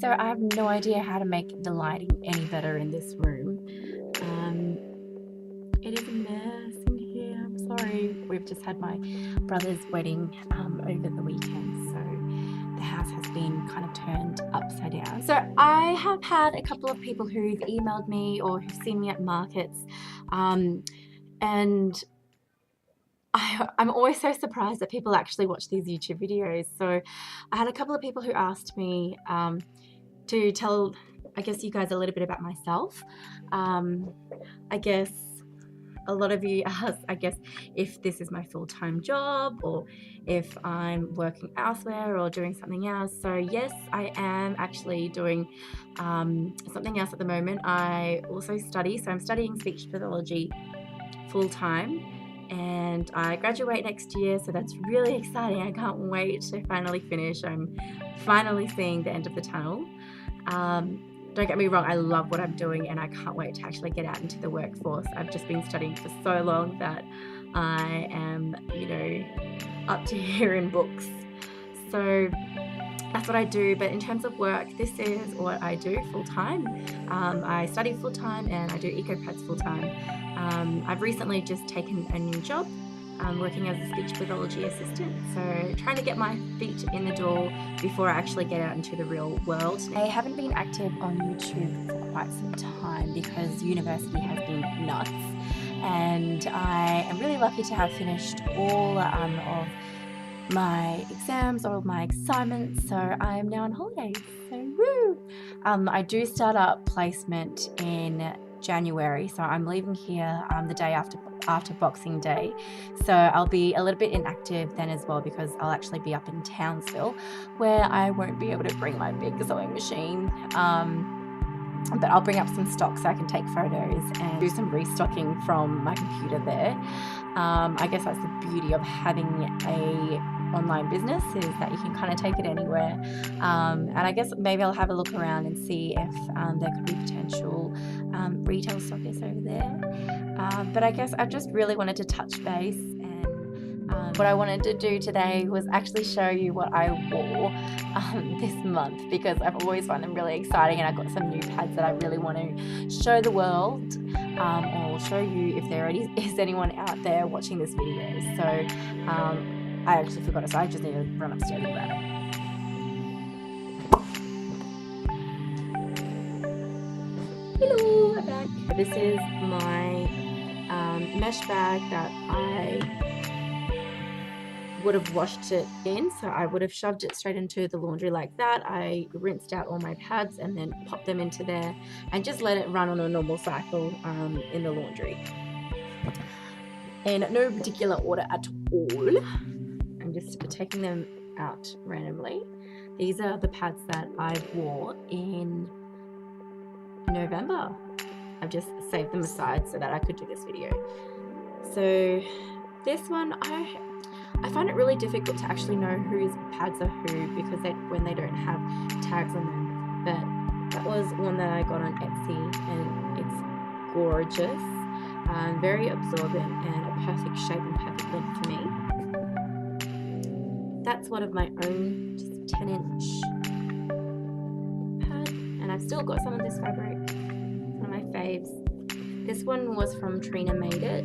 So I have no idea how to make the lighting any better in this room. It is a mess in here. I'm sorry. We've just had my brother's wedding over the weekend, so the house has been kind of turned upside down. So I have had a couple of people who've emailed me or who've seen me at markets, and I'm always so surprised that people actually watch these YouTube videos. So I had a couple of people who asked me to tell, I guess, you guys a little bit about myself. I guess a lot of you ask, I guess, if this is my full-time job or if I'm working elsewhere or doing something else. So yes, I am actually doing something else at the moment. I also study, so I'm studying speech pathology full-time, and I graduate next year, so that's really exciting. I can't wait to finally finish. I'm finally seeing the end of the tunnel. Don't get me wrong, I love what I'm doing and I can't wait to actually get out into the workforce. I've just been studying for so long that I am, up to here in books. So that's what I do. But in terms of work, this is what I do full-time. I study full-time and I do Ecopads full-time. I've recently just taken a new job, working as a speech pathology assistant, so trying to get my feet in the door before I actually get out into the real world. I haven't been active on YouTube for quite some time because university has been nuts, and I am really lucky to have finished all of my exams, all of my assignments, so I am now on holidays, so woo! I do start up placement in January, so I'm leaving here the day after Boxing Day, so I'll be a little bit inactive then as well because I'll actually be up in Townsville where I won't be able to bring my big sewing machine, but I'll bring up some stock so I can take photos and do some restocking from my computer there. I guess that's the beauty of having a online business, is that you can kind of take it anywhere, and I guess maybe I'll have a look around and see if there could be potential retail stockists over there, but I guess I just really wanted to touch base, and what I wanted to do today was actually show you what I wore this month, because I've always found them really exciting, and I've got some new pads that I really want to show the world, or show you if there is anyone out there watching this video. So I actually forgot it, so I just need to run upstairs and grab it. Hello, I'm back. This is my mesh bag that I would have washed it in, so I would have shoved it straight into the laundry like that. I rinsed out all my pads and then popped them into there and just let it run on a normal cycle in the laundry. In no particular order at all. I'm just taking them out randomly. These are the pads that I wore in November. I've just saved them aside so that I could do this video. So this one, I find it really difficult to actually know whose pads are who because when they don't have tags on them. But that was one that I got on Etsy, and it's gorgeous, very absorbent, and a perfect shape and perfect length for me. That's one of my own, just 10-inch pad, and I've still got some of this fabric. One of my faves. This one was from Trina Made It,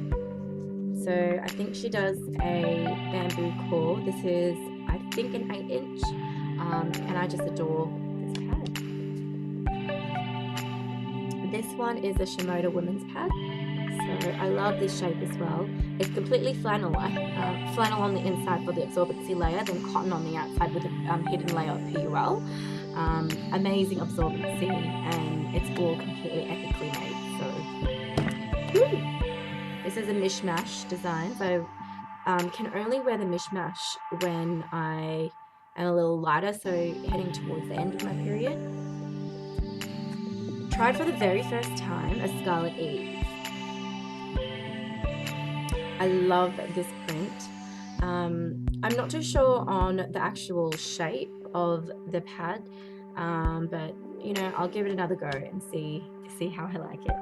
so I think she does a bamboo core. This is, I think, an 8-inch, and I just adore this pad. This one is a Shimoda women's pad. So I love this shape as well. It's completely flannel, flannel on the inside for the absorbency layer, then cotton on the outside with a hidden layer of PUL. Amazing absorbency, and it's all completely ethically made. So, this is a mishmash design. So can only wear the mishmash when I am a little lighter, so heading towards the end of my period. Tried for the very first time a Scarlet Eve. I love this print. I'm not too sure on the actual shape of the pad, but I'll give it another go and see how I like it.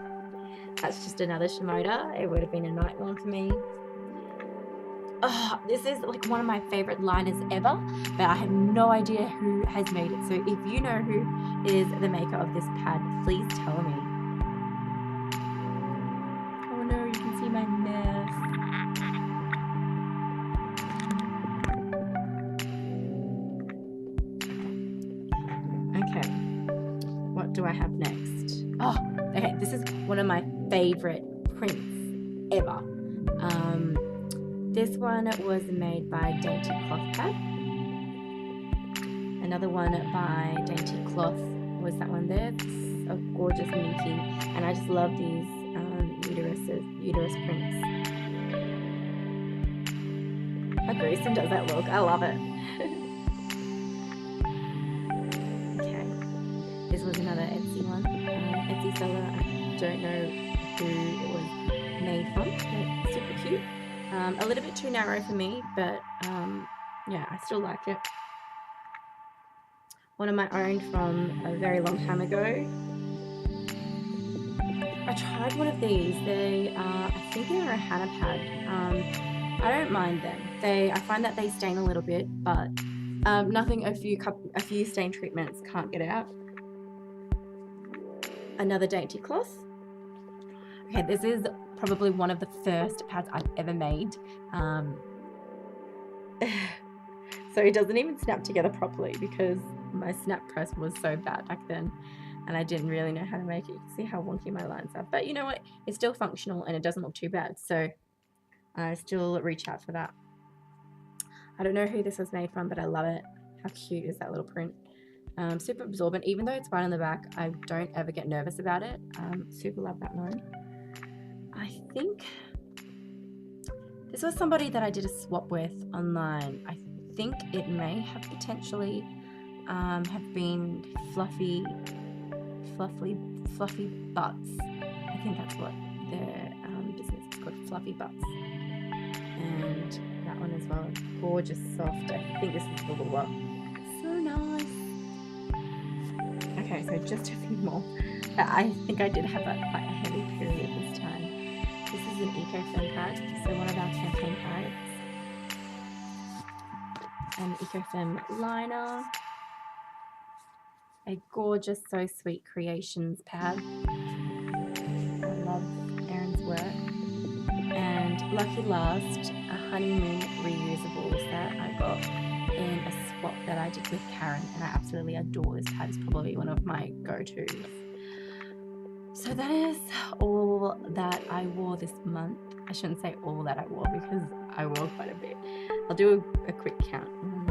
That's just another Shimoda. It would have been a night one for me. This is like one of my favorite liners ever, but I have no idea who has made it. So if you know who is the maker of this pad, please tell me. Oh no, you can see my mess. Okay, what do I have next? Oh, okay, this is one of my favorite prints ever. This one was made by Dainty Clothpad. Another one by Dainty Cloth was that one there. It's a gorgeous minky, and I just love these uterus prints. How gruesome does that look? I love it. Okay, this was another Etsy one. Etsy seller, I don't know who it was made from, but super cute. A little bit too narrow for me, but yeah, I still like it. One of my own from a very long time ago. I tried one of these. They I think they're a Hannah pad. I don't mind them. I find that they stain a little bit, but nothing a few stain treatments can't get out. Another Dainty Cloth. Okay, this is probably one of the first pads I've ever made. So it doesn't even snap together properly because my snap press was so bad back then and I didn't really know how to make it. You can see how wonky my lines are, but you know what, it's still functional and it doesn't look too bad, so I still reach out for that. I don't know who this was made from, but I love it. How cute is that little print? Super absorbent. Even though it's white on the back, I don't ever get nervous about it. Super love that one. I think this was somebody that I did a swap with online. I think it may have potentially have been fluffy butts. I think that's what their business is called, Fluffy Butts. And that one as well, gorgeous, soft. I think this is the Lula. So nice. Okay, so just a few more. I think I did have quite a heavy period this time. This is an Ecofem pad, so one of our campaign pads. An Ecofem liner. A gorgeous So Sweet Creations pad. I love Erin's work. And lucky last, a honeymoon reusable that I got in a swap that I did with Karen, and I absolutely adore this pad. It's probably one of my go-tos. So that is all that I wore this month. I shouldn't say all that I wore because I wore quite a bit. I'll do a quick count. 1,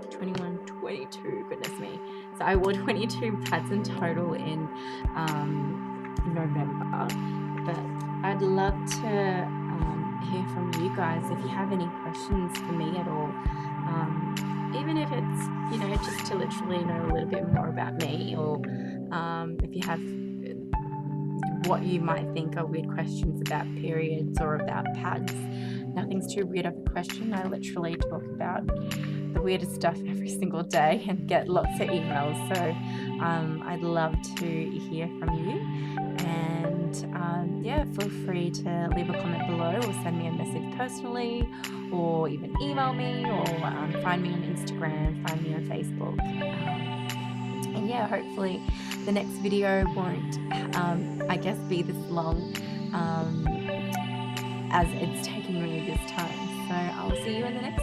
2, 21, 22, goodness me. So I wore 22 pads in total in November. But I'd love to hear from you guys if you have any questions for me at all. Even if it's, you know, just to literally know a little bit more about me, or if you have what you might think are weird questions about periods or about pads. Nothing's too weird of a question. I literally talk about the weirdest stuff every single day and get lots of emails, so I'd love to hear from you. And yeah, feel free to leave a comment below or send me a message personally, or even email me, or find me on Instagram, find me on Facebook. And yeah, hopefully the next video won't, I guess, be this long as it's taking me this time. So I'll see you in the next